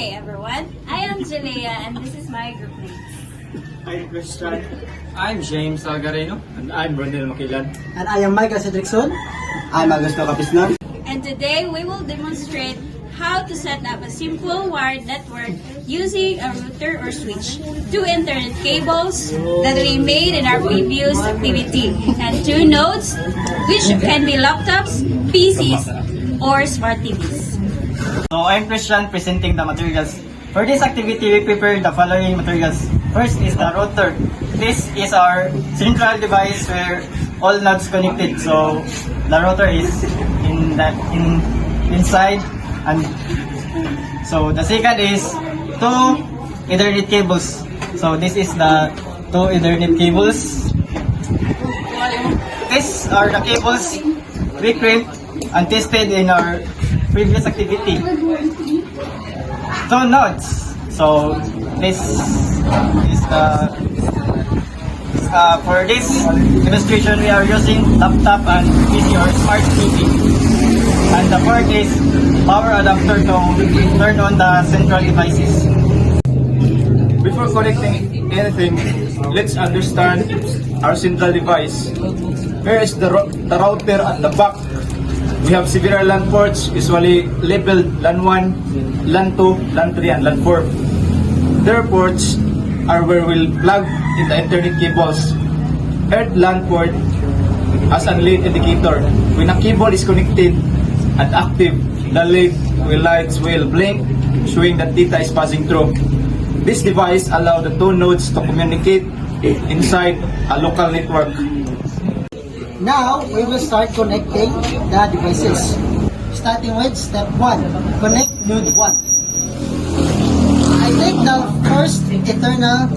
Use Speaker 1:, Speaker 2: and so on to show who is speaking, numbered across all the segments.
Speaker 1: Hi everyone, I am Jalea and this is my group mates.
Speaker 2: I'm Christian.
Speaker 3: I'm James Algareno.
Speaker 2: And I'm Ronel Makilan.
Speaker 4: And I am Michael Cedricson.
Speaker 5: I'm Augusto Capisnon.
Speaker 1: And today we will demonstrate how to set up a simple wired network using a router or switch, two internet cables that we made in our previous activity, and two nodes which can be laptops, PCs, or smart TVs.
Speaker 5: So I'm Christian presenting the materials. For this activity, we prepared the following materials. First is the router. This is our central device where all nodes connected. So the router is inside, and so the second is two Ethernet cables. So this is the two Ethernet cables. These are the cables we crimped and tested in our previous activity. Two nodes. So this is for this demonstration we are using laptop and PC or smart TV. And the fourth is power adapter to turn on the central devices.
Speaker 2: Before connecting anything, let's understand our central device. Here is the router at the back. We have several LAN ports, usually labeled LAN 1, LAN 2, LAN 3, and LAN 4. Their ports are where we'll plug in the Ethernet cables. Earth LAN port has a LED indicator. When a cable is connected and active, the LED lights will blink, showing that data is passing through. This device allows the two nodes to communicate inside a local network.
Speaker 4: Now, we will start connecting the devices. Starting with step 1, connect node 1. I take the first Ethernet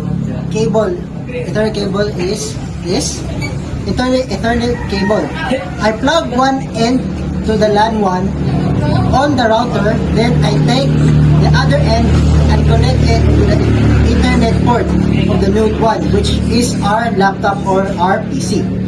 Speaker 4: cable. Ethernet cable is this. Ethernet cable. I plug one end to the LAN 1 on the router, then I take the other end and connect it to the Ethernet port of the node 1, which is our laptop or our PC.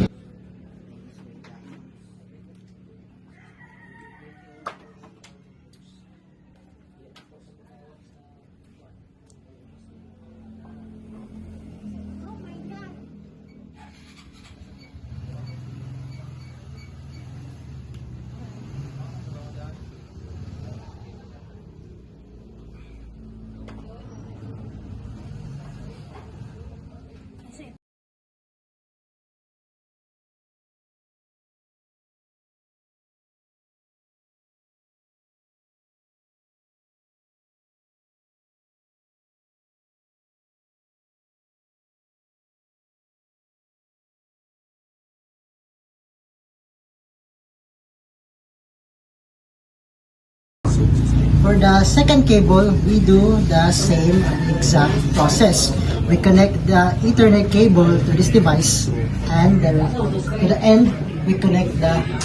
Speaker 4: For the second cable, we do the same exact process. We connect the Ethernet cable to this device, and then to the end, we connect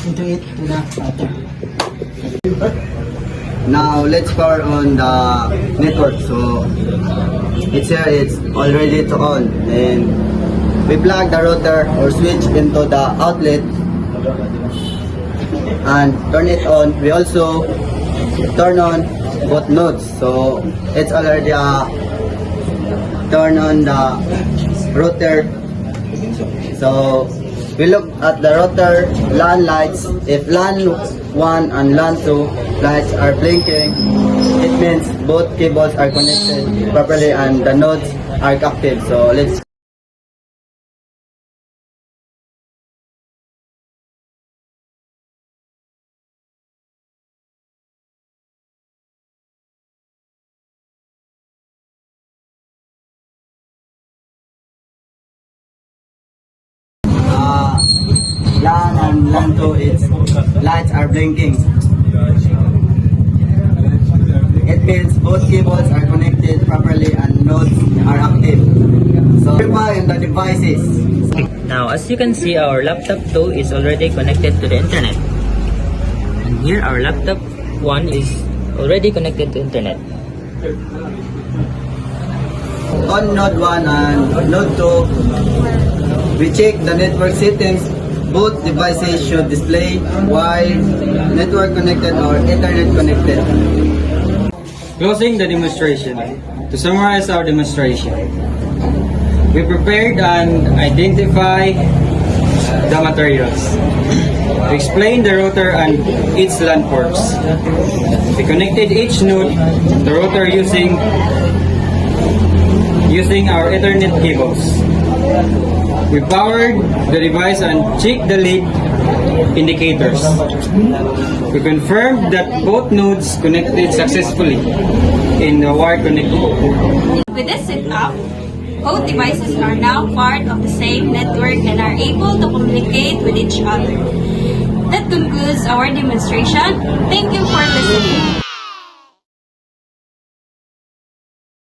Speaker 4: into it to the router.
Speaker 5: Now let's power on the network. So it's here, it's all ready to on. And we plug the router or switch into the outlet and turn it on. We also turn on both nodes. So it's already turn on the router. So we look at the router LAN lights. If LAN 1 and LAN 2 lights are blinking, it means both cables are connected properly and the nodes are active. So let's LAN and LAN 2, its lights are blinking. It means both cables are connected properly and nodes are active. So verify on the devices.
Speaker 6: Now, as you can see, our laptop 2 is already connected to the internet. And here our laptop 1 is already connected to internet.
Speaker 5: On node 1 and node 2, we check the network settings. Both devices should display wired, network connected or Ethernet connected.
Speaker 3: Closing the demonstration. To summarize our demonstration, we prepared and identify the materials. We explained the router and its LAN ports. We connected each node to the router using our Ethernet cables. We powered the device and checked the lead indicators. We confirmed that both nodes connected successfully in the wired connection.
Speaker 1: With this setup, both devices are now part of the same network and are able to communicate with each other. That concludes our demonstration. Thank you for listening.